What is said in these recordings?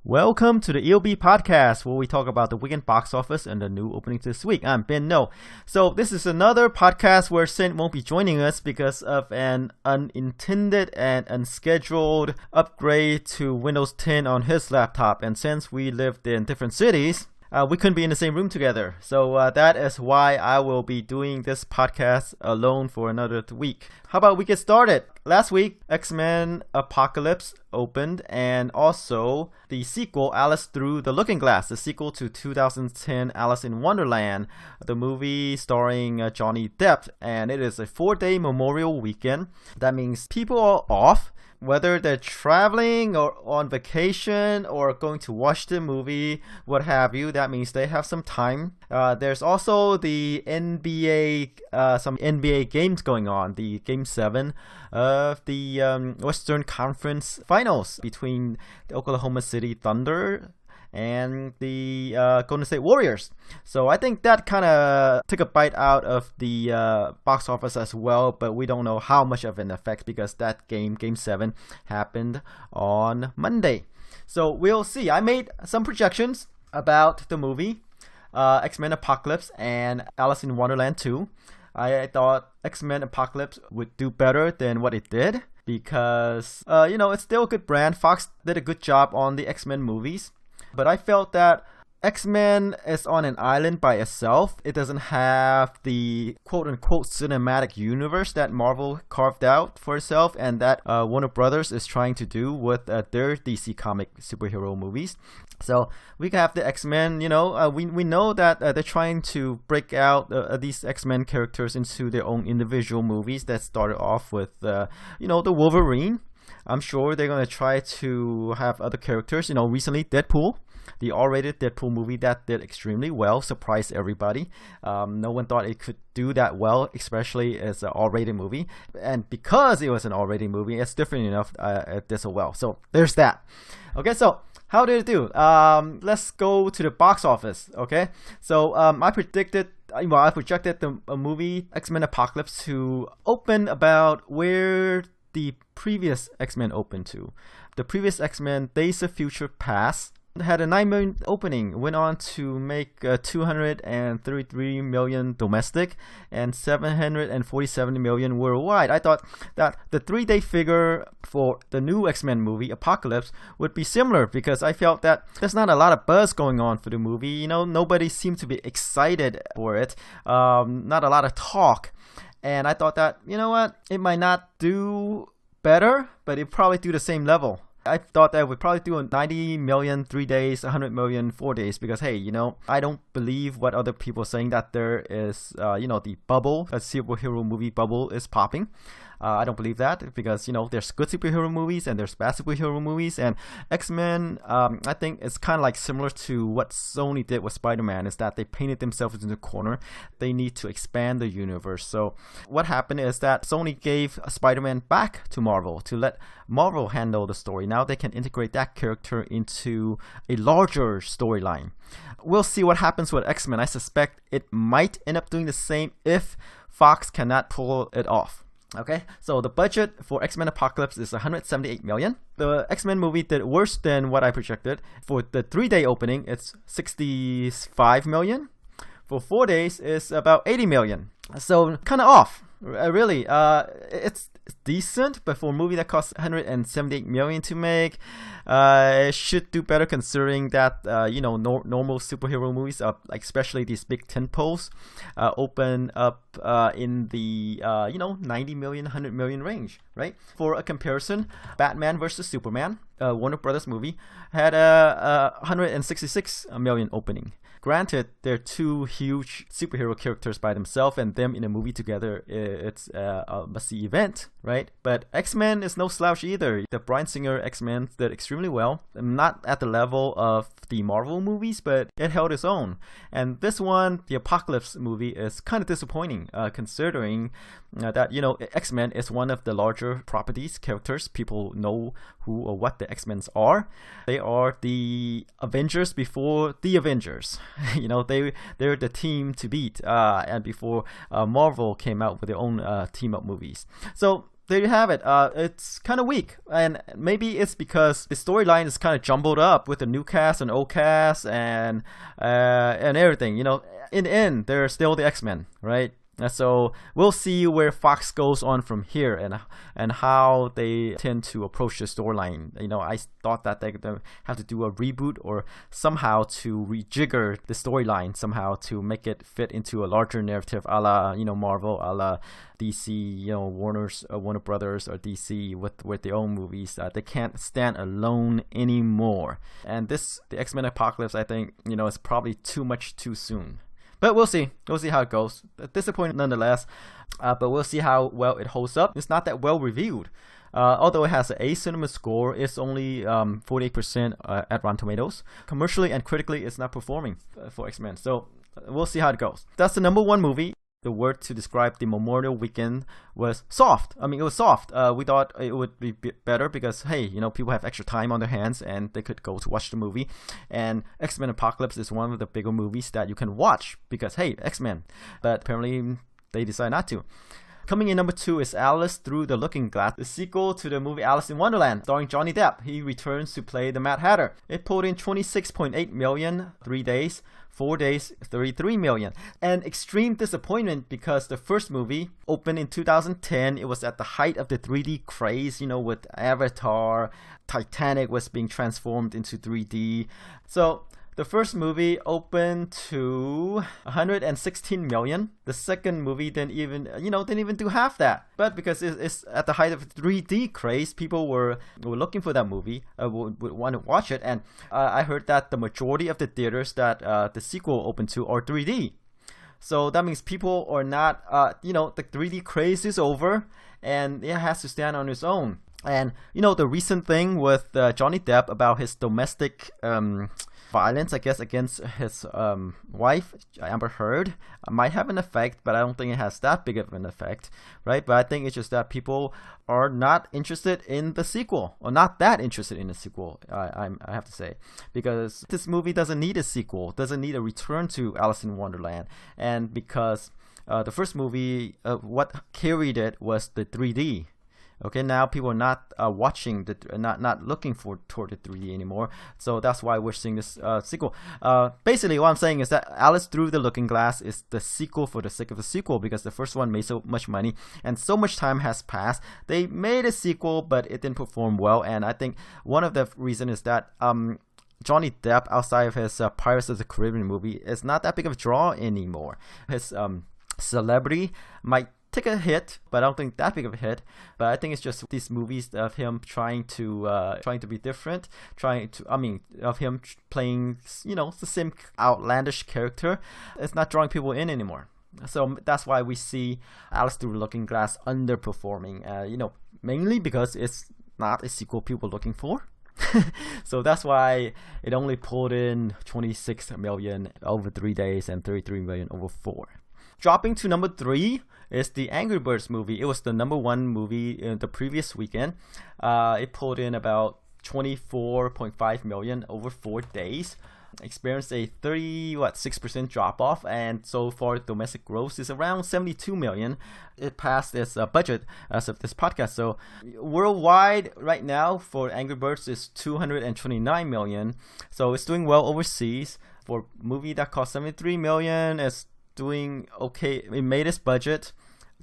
Welcome to the EOB podcast, where we talk about the weekend box office and the new openings this week. I'm Ben No. So this is another podcast where Sin won't be joining us because of an unintended and unscheduled upgrade to Windows 10 on his laptop. And since we lived in different cities, we couldn't be in the same room together. So that is why I will be doing this podcast alone for another week. How about we get started? Last week, X-Men Apocalypse opened, and also the sequel, Alice Through the Looking Glass, the sequel to 2010 Alice in Wonderland, the movie starring Johnny Depp. And it is a 4-day Memorial Weekend. That means people are off. Whether they're traveling or on vacation or going to watch the movie, what have you, that means they have some time. There's also the NBA, some NBA games going on, the Game 7 of the Western Conference Finals between the Oklahoma City Thunder and the Golden State Warriors. So I think that kind of took a bite out of the box office as well, but we don't know how much of an effect because that game 7, happened on Monday. So we'll see. I made some projections about the movie, X-Men Apocalypse and Alice in Wonderland 2. I thought X-Men Apocalypse would do better than what it did because, it's still a good brand. Fox did a good job on the X-Men movies. But I felt that X-Men is on an island by itself. It doesn't have the quote-unquote cinematic universe that Marvel carved out for itself and that Warner Brothers is trying to do with their DC comic superhero movies. So we have the X-Men, we know that they're trying to break out these X-Men characters into their own individual movies that started off with, the Wolverine. I'm sure they're going to try to have other characters. Recently Deadpool, the R-rated Deadpool movie that did extremely well, surprised everybody. No one thought it could do that well, especially as an R-rated movie. And because it was an R-rated movie, it's different enough it did so well. So there's that. Okay, so how did it do? Let's go to the box office. Okay, so I projected the movie X-Men Apocalypse to open about where the previous X-Men opened to. The previous X-Men, Days of Future Past, had a 9 million opening, went on to make 233 million domestic and 747 million worldwide. I thought that the 3-day figure for the new X-Men movie, Apocalypse, would be similar because I felt that there's not a lot of buzz going on for the movie. Nobody seemed to be excited for it. Not a lot of talk. And I thought that, it might not do better, but it probably do the same level. I thought that would probably do a 90 million 3 days, 100 million 4 days because, hey, I don't believe what other people are saying that there is, the bubble, a superhero movie bubble is popping. I don't believe that because, there's good superhero movies and there's bad superhero movies. And X-Men, I think it's kind of like similar to what Sony did with Spider-Man is that they painted themselves into the corner. They need to expand the universe. So what happened is that Sony gave Spider-Man back to Marvel to let Marvel handle the story. Now they can integrate that character into a larger storyline. We'll see what happens with X-Men. I suspect it might end up doing the same if Fox cannot pull it off. Okay, so the budget for X-Men Apocalypse is 178 million. The X-Men movie did worse than what I projected. For the 3-day opening, it's 65 million. For 4 days, it's about 80 million. So kind of off, really. It's decent, but for a movie that costs 178 million to make, it should do better considering that normal superhero movies, especially these big tentpoles, open up in the 90 million, 100 million range, right? For a comparison, Batman vs Superman, Warner Brothers movie, had a 166 million opening. Granted, they're two huge superhero characters by themselves, and them in a movie together, it's a must-see event, right? But X-Men is no slouch either. The Bryan Singer X-Men did extremely well. Not at the level of the Marvel movies, but it held its own. And this one, the Apocalypse movie, is kind of disappointing, considering that, X-Men is one of the larger properties, characters. People know who or what the X-Men are. They are the Avengers before the Avengers. They're the team to beat, and before Marvel came out with their own team-up movies. So there you have it. It's kind of weak, and maybe it's because the storyline is kind of jumbled up with the new cast and old cast and everything. You know, in the end, they're still the X-Men, right? So we'll see where Fox goes on from here and how they tend to approach the storyline. You know, I thought that they're gonna have to do a reboot or somehow to rejigger the storyline somehow to make it fit into a larger narrative, a la Marvel, a la DC, Warner Brothers or DC with their own movies. They can't stand alone anymore. And the X-Men Apocalypse, I think, is probably too much too soon. But we'll see. We'll see how it goes. Disappointing nonetheless. But we'll see how well it holds up. It's not that well reviewed. Although it has an A cinema score, it's only 48% at Rotten Tomatoes. Commercially and critically, it's not performing for X-Men. So we'll see how it goes. That's the number one movie. The word to describe the Memorial Weekend was soft. I mean, it was soft. We thought it would be better because, hey, people have extra time on their hands and they could go to watch the movie. And X-Men Apocalypse is one of the bigger movies that you can watch because, hey, X-Men. But apparently they decide not to. Coming in number 2 is Alice Through the Looking Glass, the sequel to the movie Alice in Wonderland, starring Johnny Depp. He returns to play the Mad Hatter. It pulled in $26.8 million, 3 days. 4 days, $33 million. An extreme disappointment because the first movie opened in 2010. It was at the height of the 3D craze, with Avatar. Titanic was being transformed into 3D. So the first movie opened to $116 million. The second movie didn't even do half that. But because it's at the height of the 3D craze, people were looking for that movie, would want to watch it. And I heard that the majority of the theaters that the sequel opened to are 3D. So that means people are not, the 3D craze is over and it has to stand on its own. And, the recent thing with Johnny Depp about his domestic violence, I guess, against his wife, Amber Heard, might have an effect, but I don't think it has that big of an effect, right? But I think it's just that people are not interested in the sequel, or not that interested in the sequel, I have to say, because this movie doesn't need a sequel, doesn't need a return to Alice in Wonderland, and because the first movie, what carried it was the 3D. Okay, now people are not watching not looking toward the 3D anymore. So that's why we're seeing this sequel. Basically, what I'm saying is that Alice Through the Looking Glass is the sequel for the sake of the sequel because the first one made so much money and so much time has passed. They made a sequel, but it didn't perform well. And I think one of the reasons is that Johnny Depp, outside of his Pirates of the Caribbean movie, is not that big of a draw anymore. His celebrity might take a hit, but I don't think that big of a hit. But I think it's just these movies of him trying to be different, of him playing the same outlandish character. It's not drawing people in anymore. So that's why we see Alice Through the Looking Glass underperforming. Mainly because it's not a sequel people are looking for. So that's why it only pulled in $26 million over 3 days and $33 million over 4. Dropping to number 3 is the Angry Birds movie. It was the number 1 movie in the previous weekend. It pulled in about $24.5 million over 4 days. Experienced a 6% drop off, and so far domestic gross is around $72 million. It passed its budget as of this podcast. So worldwide right now for Angry Birds is $229 million. So it's doing well overseas. For a movie that cost $73 million, it's doing okay. It made its budget.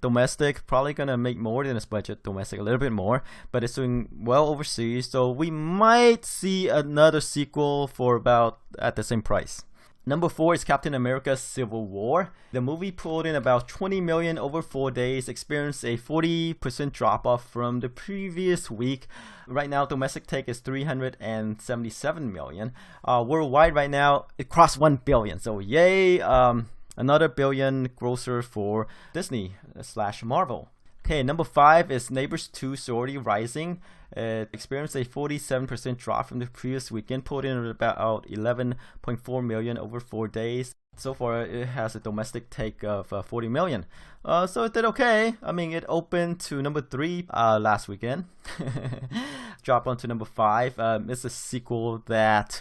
Domestic, probably gonna make more than its budget. Domestic, a little bit more, but it's doing well overseas. So we might see another sequel for about at the same price. Number 4 is Captain America: Civil War. The movie pulled in about $20 million over 4 days, experienced a 40% drop off from the previous week. Right now, domestic take is $377 million. Worldwide right now, it crossed $1 billion. So yay! Another billion grosser for Disney / Marvel. Okay, number 5 is Neighbors 2 Sorority Rising. It experienced a 47% drop from the previous weekend, pulled in about $11.4 million over 4 days. So far, it has a domestic take of $40 million. So it did okay. I mean, it opened to number 3 last weekend. Dropped on to number 5. It's a sequel that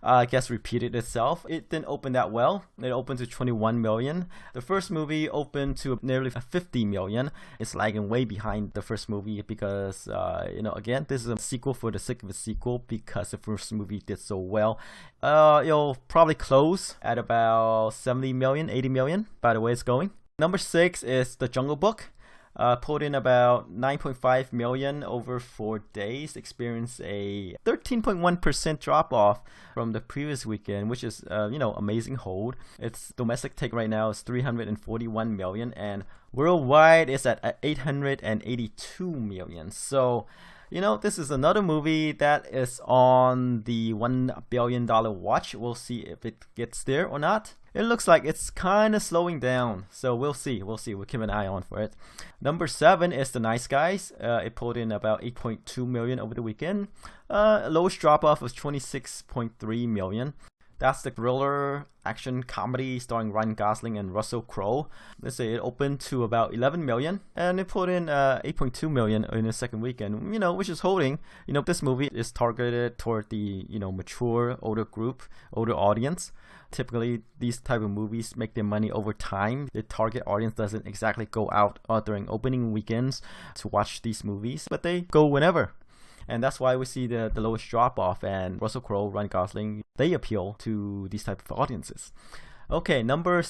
I guess repeated itself. It didn't open that well. It opened to 21 million. The first movie opened to nearly 50 million. It's lagging way behind the first movie because, again, this is a sequel for the sake of a sequel because the first movie did so well. It'll probably close at about 70 million, 80 million by the way it's going. Number 6 is The Jungle Book. Pulled in about 9.5 million over 4 days, experienced a 13.1% drop off from the previous weekend, which is amazing hold. Its domestic take right now is 341 million, and worldwide is at 882 million. So, this is another movie that is on the $1 billion watch. We'll see if it gets there or not. It looks like it's kind of slowing down, so we'll see. We'll keep an eye on for it. Number 7 is The Nice Guys. It pulled in about 8.2 million over the weekend. Lowest drop off was 26.3 million. That's the thriller action comedy starring Ryan Gosling and Russell Crowe. Let's say it opened to about 11 million and it put in 8.2 million in the second weekend, which is holding. This movie is targeted toward the, mature, older audience. Typically, these type of movies make their money over time. The target audience doesn't exactly go out during opening weekends to watch these movies, but they go whenever. And that's why we see the lowest drop-off. And Russell Crowe, Ryan Gosling, they appeal to these type of audiences. Okay, number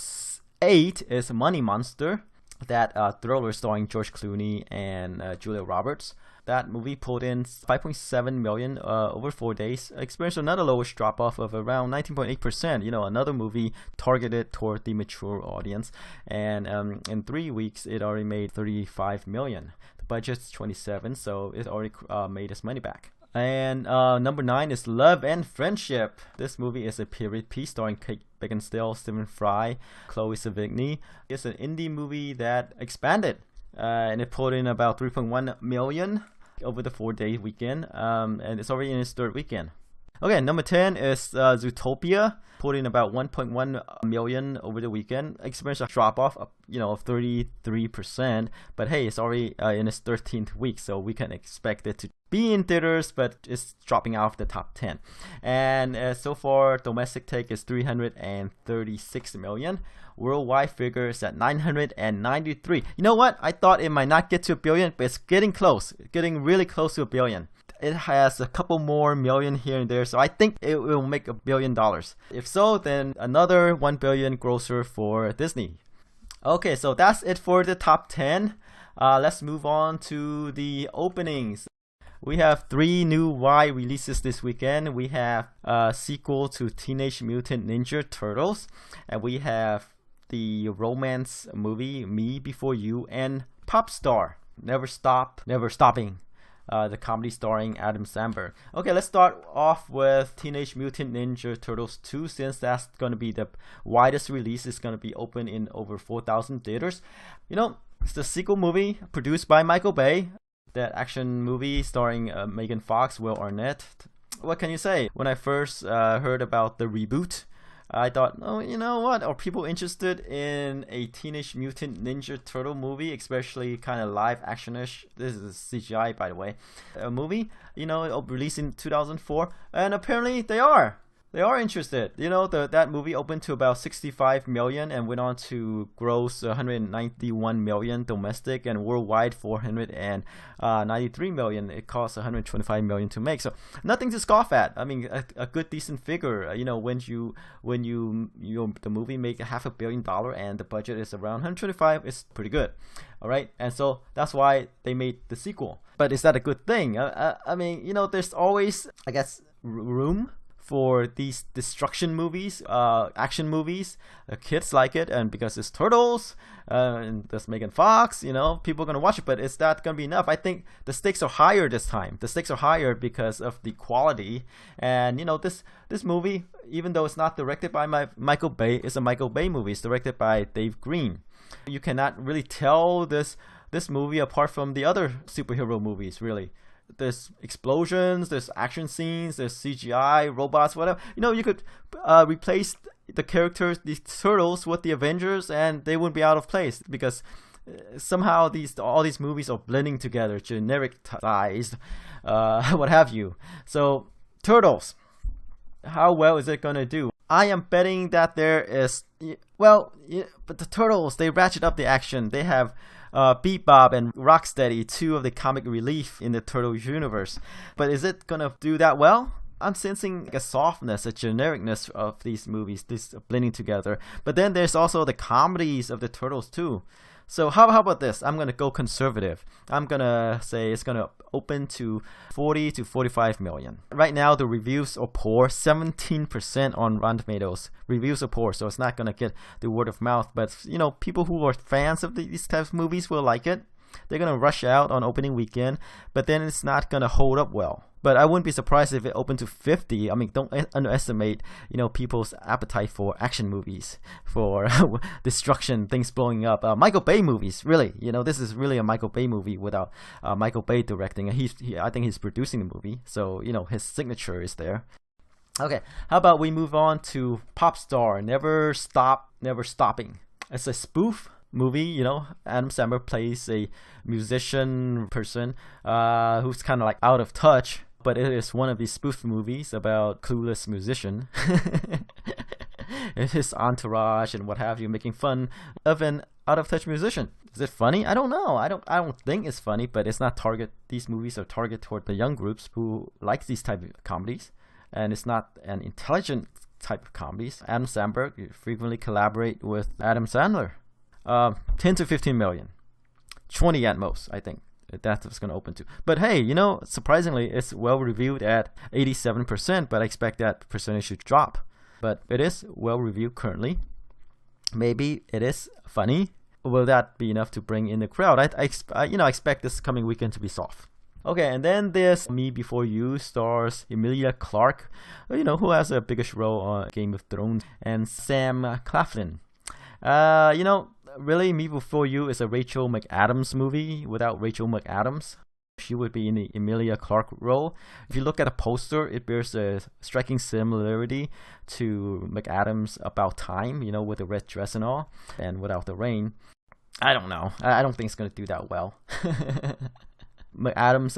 8 is Money Monster. That thriller starring George Clooney and Julia Roberts. That movie pulled in 5.7 million over 4 days. Experienced another lowest drop-off of around 19.8%. Another movie targeted toward the mature audience. And in 3 weeks, it already made 35 million. The budget's 27, so it already made its money back. And number 9 is Love and Friendship. This movie is a period piece starring Kate Beckinsale, Stephen Fry, Chloe Sevigny. It's an indie movie that expanded, and it pulled in about 3.1 million over the 4-day weekend, and it's already in its 3rd weekend. Okay, number 10 is Zootopia. Pulled in about 1.1 million over the weekend. Experienced a drop-off of 33%. But hey, it's already in its 13th week, so we can expect it to be in theaters, but it's dropping out of the top 10. And so far, domestic take is 336 million. Worldwide figures at 993. You know what? I thought it might not get to $1 billion, but it's getting close. Getting really close to $1 billion. It has a couple more million here and there, so I think it will make $1 billion. If so, then another 1 billion grosser for Disney. Okay, so that's it for the top 10. Let's move on to the openings. We have 3 new Y releases this weekend. We have a sequel to Teenage Mutant Ninja Turtles, and we have the romance movie Me Before You, and Popstar, Never Stop, Never Stopping. The comedy starring Adam Sandler. Okay, let's start off with Teenage Mutant Ninja Turtles 2, since that's going to be the widest release. It's going to be open in over 4,000 theaters. It's the sequel movie produced by Michael Bay. That action movie starring Megan Fox, Will Arnett. What can you say? When I first heard about the reboot, I thought, you know what? Are people interested in a Teenage Mutant Ninja Turtle movie, especially kind of live action-ish? This is CGI, by the way. A movie, released in 2004, and apparently they are. They are interested. That movie opened to about 65 million and went on to gross 191 million domestic, and worldwide 493 million. It costs 125 million to make. So nothing to scoff at. I mean, a good decent figure. When the movie make $500 million and the budget is around 125, it's pretty good. All right, and so that's why they made the sequel. But is that a good thing? I mean, there's always, I guess, room for these destruction movies, action movies. Kids like it, and because it's turtles, and there's Megan Fox, people are gonna watch it. But is that gonna be enough? I think the stakes are higher this time. The stakes are higher because of the quality. And this movie, even though it's not directed by Michael Bay, it's a Michael Bay movie. It's directed by Dave Green. You cannot really tell this movie apart from the other superhero movies, really. There's explosions, there's action scenes, there's CGI, robots, whatever. You could replace the characters, these turtles, with the Avengers, and they wouldn't be out of place because somehow all these movies are blending together, genericized, what have you. So, Turtles. how well is it gonna do? I am betting that there is, well, but the Turtles, they ratchet up the action. They have Bebop and Rocksteady, two of the comic relief in the Turtles universe. But is it gonna do that well? I'm sensing a softness, a genericness of these movies, this blending together. But then there's also the comedies of the Turtles too. So how about this? I'm gonna go conservative. I'm gonna say it's gonna open to 40 to 45 million. Right now the reviews are poor, 17% on Rotten Tomatoes. Reviews are poor, so it's not gonna get the word of mouth. But people who are fans of these types of movies will like it. They're gonna rush out on opening weekend, but then it's not gonna hold up well. But I wouldn't be surprised if it opened to 50. I mean, don't underestimate, people's appetite for action movies, for destruction, things blowing up. Michael Bay movies, really. This is really a Michael Bay movie without Michael Bay directing. I think he's producing the movie, so his signature is there. Okay, how about we move on to Popstar, Never Stop, Never Stopping. It's a spoof movie. Adam Sandler plays a musician person who's kind of like out of touch. But it is one of these spoof movies about clueless musician. His entourage and what have you, making fun of an out-of-touch musician. Is it funny? I don't know. I don't think it's funny, but it's not target. These movies are targeted toward the young groups who like these type of comedies, and it's not an intelligent type of comedies. Adam Sandberg frequently collaborate with Adam Sandler. 10 to 15 million, 20 at most, I think. That's what's going to open to. But hey, surprisingly, it's well reviewed at 87%, but I expect that percentage to drop. But it is well reviewed currently. Maybe it is funny. Will that be enough to bring in the crowd? I expect this coming weekend to be soft. Okay, and then this Me Before You stars Emilia Clarke, who has a biggish role on Game of Thrones, and Sam Claflin. Really, Me Before You is a Rachel McAdams movie without Rachel McAdams. She would be in the Emilia Clarke role. If you look at the poster, it bears a striking similarity to McAdams' About Time, with the red dress and all, and without the rain. I don't know. I don't think it's going to do that well. Rachel McAdams'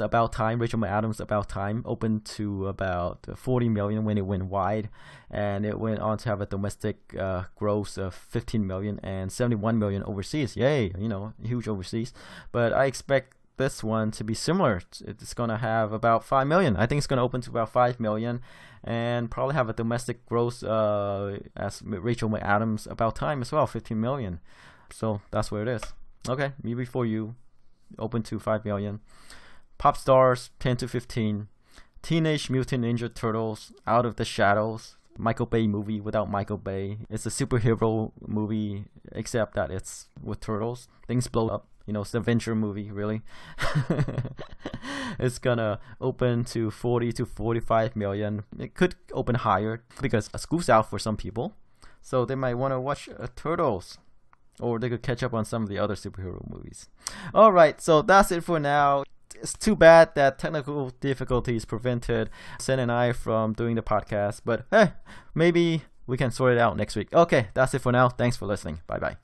About Time opened to about 40 million when it went wide, and it went on to have a domestic gross of 15 million and 71 million overseas. Yay, huge overseas. But I expect this one to be similar. It's going to have about 5 million. I think it's going to open to about 5 million and probably have a domestic gross as Rachel McAdams' About Time as well, 15 million. So that's where it is. Okay, Me Before You open to 5 million. Popstars 10 to 15. Teenage Mutant Ninja Turtles Out of the Shadows, Michael Bay movie without Michael Bay. It's a superhero movie except that it's with turtles. Things blow up. It's an adventure movie, really. It's gonna open to 40 to 45 million. It could open higher because school's out for some people, so they might want to watch Turtles. Or they could catch up on some of the other superhero movies. Alright, so that's it for now. It's too bad that technical difficulties prevented Sen and I from doing the podcast. But hey, maybe we can sort it out next week. Okay, that's it for now. Thanks for listening. Bye-bye.